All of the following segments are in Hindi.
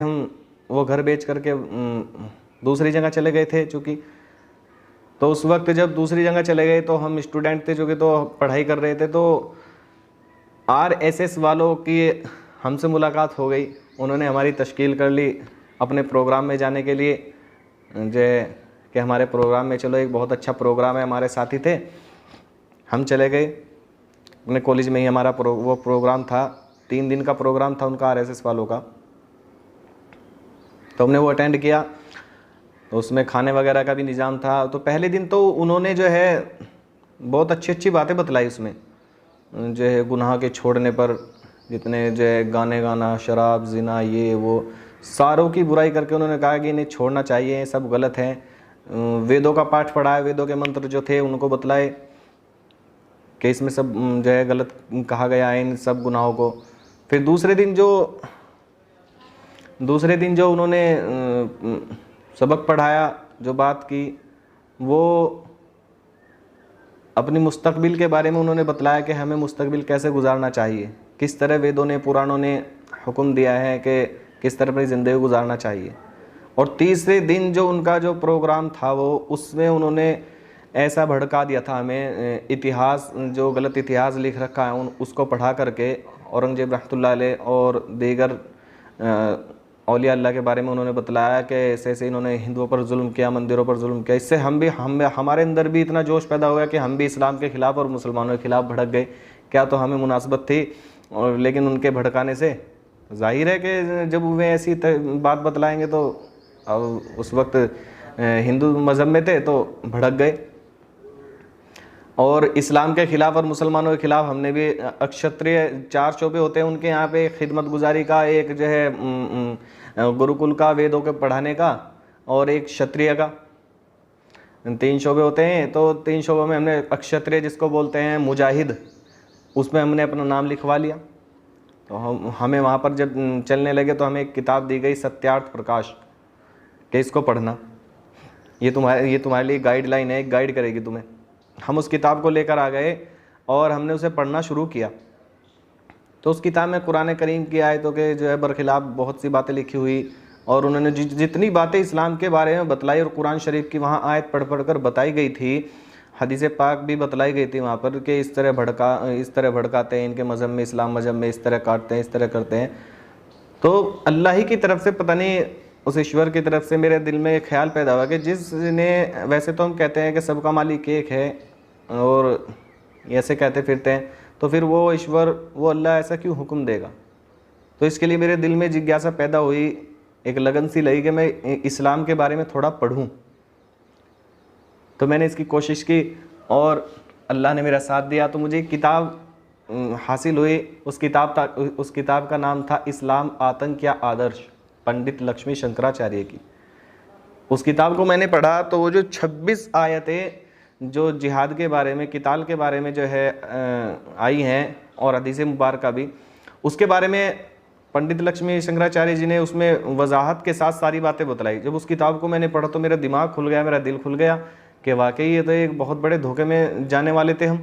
हम वो घर बेच करके दूसरी जगह चले गए थे चूँकि। तो उस वक्त जब दूसरी जगह चले गए तो हम स्टूडेंट थे चूँकि, तो पढ़ाई कर रहे थे, तो RSS वालों की हमसे मुलाकात हो गई। उन्होंने हमारी तश्कील कर ली अपने प्रोग्राम में जाने के लिए, जो कि हमारे प्रोग्राम में चलो एक बहुत अच्छा प्रोग्राम है, हमारे साथी थे। हम चले गए अपने कॉलेज में ही, हमारा वो प्रोग्राम था, 3 दिन का प्रोग्राम था उनका, RSS वालों का। तो हमने वो अटेंड किया, तो उसमें खाने वगैरह का भी निज़ाम था। तो पहले दिन तो उन्होंने जो है बहुत अच्छी अच्छी बातें बतलाई उसमें, जो है गुनाह के छोड़ने पर, जितने जो है गाने गाना, शराब, जिना, ये वो सारों की बुराई करके उन्होंने कहा कि इन्हें छोड़ना चाहिए, ये सब गलत हैं। वेदों का पाठ पढ़ाया, वेदों के मंत्र जो थे उनको बतलाए कि इसमें सब जो है गलत कहा गया है, इन सब गुनाहों को। फिर दूसरे दिन जो उन्होंने सबक पढ़ाया, जो बात की, वो अपनी मुस्तकबिल के बारे में उन्होंने बतलाया कि हमें मुस्तकबिल कैसे गुजारना चाहिए, किस तरह वेदों ने, पुराणों ने हुक्म दिया है कि किस तरह अपनी ज़िंदगी गुजारना चाहिए। और तीसरे दिन जो उनका जो प्रोग्राम था वो, उसमें उन्होंने ऐसा भड़का दिया था हमें, इतिहास, जो गलत इतिहास लिख रखा है उसको पढ़ा करके, औरंगजेब रहमतुल्लाह अलैह और दीगर औलिया अल्लाह के बारे में उन्होंने बतलाया कि ऐसे ऐसे इन्होंने हिंदुओं पर जुल्म किया, मंदिरों पर जुल्म किया। इससे हमारे अंदर भी इतना जोश पैदा हो गया कि हम भी इस्लाम के ख़िलाफ़ और मुसलमानों के ख़िलाफ़ भड़क गए। क्या तो हमें मुनासबत थी, और लेकिन उनके भड़काने से जाहिर है कि जब वे ऐसी बात बतलाएंगे तो अब उस वक्त हिंदू मज़हब में थे तो भड़क गए। और इस्लाम के ख़िलाफ़ और मुसलमानों के ख़िलाफ़ हमने भी, अक्षत्रिय 4 शोबे होते हैं उनके यहाँ पे, खिदमत गुजारी का, एक जो है गुरुकुल का, वेदों के पढ़ाने का, और एक क्षत्रिय का, 3 शोबे होते हैं। तो 3 शोबों में हमने अक्षत्रिय, जिसको बोलते हैं मुजाहिद, उसमें हमने अपना नाम लिखवा लिया। तो हमें वहाँ पर जब चलने लगे तो हमें एक किताब दी गई, सत्यार्थ प्रकाश, कि इसको पढ़ना, ये तुम्हारे लिए गाइडलाइन है, एक गाइड करेगी तुम्हें। हम उस किताब को लेकर आ गए और हमने उसे पढ़ना शुरू किया। तो उस किताब में कुरान करीम की आयतों के जो है बरखिलाफ़ बहुत सी बातें लिखी हुई, और उन्होंने जितनी बातें इस्लाम के बारे में बतलाई, और कुरान शरीफ की वहाँ आयत पढ़ कर बताई गई थी, हदीस पाक भी बतलाई गई थी वहाँ पर कि इस तरह भड़काते हैं, इनके मज़हब में, इस्लाम मज़हब में इस तरह काटते हैं, इस तरह करते हैं। तो अल्लाह ही की तरफ से, पता नहीं उस ईश्वर की तरफ से मेरे दिल में एक ख्याल पैदा हुआ कि जिसने, वैसे तो हम कहते हैं कि सबका मालिक एक है और ऐसे कहते फिरते हैं, तो फिर वो ईश्वर, वो अल्लाह ऐसा क्यों हुक्म देगा। तो इसके लिए मेरे दिल में जिज्ञासा पैदा हुई, एक लगन सी लगी कि मैं इस्लाम के बारे में थोड़ा पढ़ूं। तो मैंने इसकी कोशिश की और अल्लाह ने मेरा साथ दिया। तो मुझे एक किताब हासिल हुई। उस किताब का नाम था इस्लाम आतंक या आदर्श, पंडित लक्ष्मी शंकराचार्य की। उस किताब को मैंने पढ़ा तो वो जो 26 आयतें जो जिहाद के बारे में, किताल के बारे में जो है आई हैं, और हदीस मुबारक भी, उसके बारे में पंडित लक्ष्मी शंकराचार्य जी ने उसमें वजाहत के साथ सारी बातें बतलाई। जब उस किताब को मैंने पढ़ा तो मेरा दिमाग खुल गया, मेरा दिल खुल गया कि वाकई ये तो एक बहुत बड़े धोखे में जाने वाले थे हम।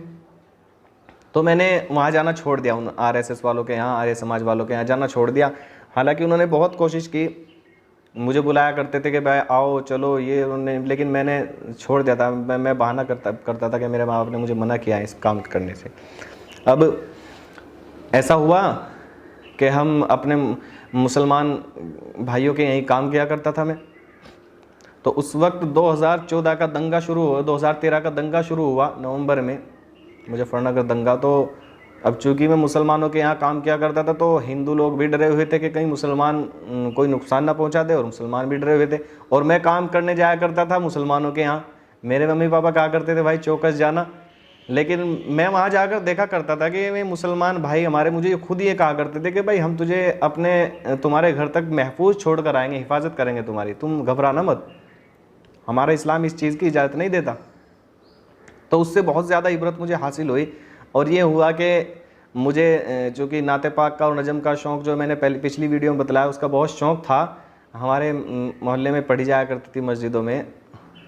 तो मैंने वहाँ जाना छोड़ दिया, उन RSS वालों के यहाँ, आर्य समाज वालों के यहाँ जाना छोड़ दिया। हालांकि उन्होंने बहुत कोशिश की, मुझे बुलाया करते थे कि भाई आओ चलो ये, उन्होंने, लेकिन मैंने छोड़ दिया था। मैं बहाना करता था कि मेरे माँ बाप ने मुझे मना किया इस काम करने से। अब ऐसा हुआ कि हम अपने मुसलमान भाइयों के यहीं काम किया करता था मैं। तो उस वक्त 2014 का दंगा शुरू हुआ, 2013 का दंगा शुरू हुआ नवंबर में, मुजफ्फरनगर दंगा। तो अब चूँकि मैं मुसलमानों के यहाँ काम किया करता था तो हिंदू लोग भी डरे हुए थे कि कहीं मुसलमान कोई नुकसान ना पहुँचा दे, और मुसलमान भी डरे हुए थे। और मैं काम करने जाया करता था मुसलमानों के यहाँ। मेरे मम्मी पापा कहा करते थे भाई चौकस जाना, लेकिन मैं वहाँ जाकर देखा करता था कि वे मुसलमान भाई हमारे मुझे खुद ये कहा करते थे कि भाई हम तुझे तुम्हारे घर तक महफूज छोड़ कर आएंगे, हिफाजत करेंगे तुम्हारी, तुम घबराना मत, हमारा इस्लाम इस चीज़ की इजाज़त नहीं देता। तो उससे बहुत ज़्यादा इबरत मुझे हासिल हुई। और ये हुआ कि मुझे चूँकि नाते पाक का और नजम का शौक़, जो मैंने पिछली वीडियो में बतलाया, उसका बहुत शौक़ था। हमारे मोहल्ले में पढ़ी जाया करती थी मस्जिदों में,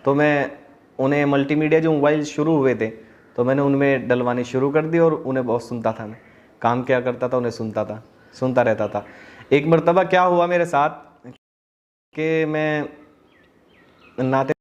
तो मैं उन्हें मल्टीमीडिया जो मोबाइल शुरू हुए थे तो मैंने उनमें डलवानी शुरू कर दी, और उन्हें बहुत सुनता था। मैं काम क्या करता था, उन्हें सुनता रहता था। एक मरतबा क्या हुआ मेरे साथ कि मैं नाते